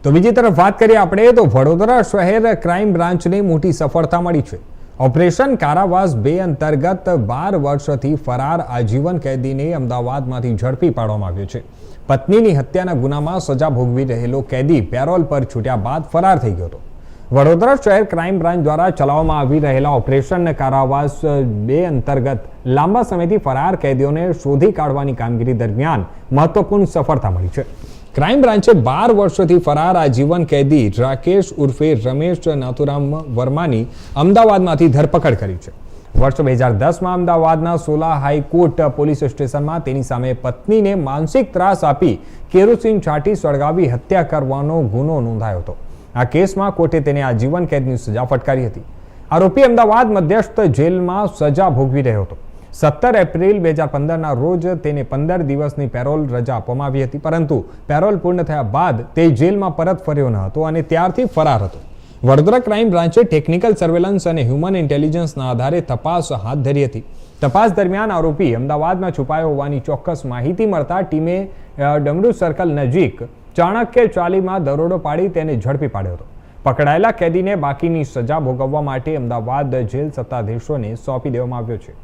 તો બીજી તરફ વાત કરીએ આપણે તો વડોદરા શહેર ક્રાઇમ બ્રાન્ચને મોટી સફળતા મળી છે। ઓપરેશન કારાવાસ 2 અંતર્ગત 12 વર્ષથી ફરાર આજીવન કેદીને અમદાવાદમાંથી ઝડપી પાડવામાં આવ્યો છે। પત્નીની હત્યાના ગુનામાં સજા ભોગવી રહેલો કેદી પેરોલ પર છૂટ્યા બાદ ફરાર થઈ ગયો હતો। વડોદરા શહેર ક્રાઇમ બ્રાન્ચ દ્વારા ચલાવવામાં આવી રહેલા ઓપરેશન કારાવાસ 2 અંતર્ગત લાંબા સમયથી ફરાર કેદીઓને શોધી કાઢવાની કામગીરી દરમિયાન મહત્વપૂર્ણ સફળતા મળી છે। ક્રાઇમ બ્રાન્ચે 12 વર્ષથી ફરાર આજીવન કેદી રાકેશ ઉર્ફે રમેશ નાથુરામ વર્માની અમદાવાદમાંથી ધરપકડ કરી છે। વર્ષ 2010માં અમદાવાદના સોલા હાઈકોર્ટ પોલીસ સ્ટેશનમાં તેની સામે પત્નીને માનસિક ત્રાસ આપી કેરોસીન છાંટી સળગાવી હત્યા કરવાનો ગુનો નોંધાયો હતો। આ કેસમાં કોર્ટે તેને આજીવન કેદની સજા ફટકારી હતી। આરોપી અમદાવાદ મધ્યસ્થ જેલમાં સજા ભોગવી રહ્યો હતો। 17 એપ્રિલ 2015ના રોજ તેને 15 દિવસની પેરોલ રજા આપવામાં આવી હતી, પરંતુ પેરોલ પૂર્ણ થયા બાદ તે જેલમાં પરત ફર્યો ન હતો અને ત્યારથી ફરાર હતો। વડોદરા ક્રાઇમ બ્રાન્ચે ટેકનિકલ સર્વેલન્સ અને હ્યુમન ઇન્ટેલિજન્સના આધારે તપાસ હાથ ધરી હતી। તપાસ દરમિયાન આરોપી અમદાવાદમાં છુપાયો હોવાની ચોક્કસ માહિતી મળતા ટીમે ડમરૂ સર્કલ નજીક ચાણક્ય ચાલીમાં દરોડો પાડી તેને ઝડપી પાડ્યો હતો। પકડાયેલા કેદીને બાકીની સજા ભોગવવા માટે અમદાવાદ જેલ સત્તાધીશોને સોંપી દેવામાં આવ્યો છે।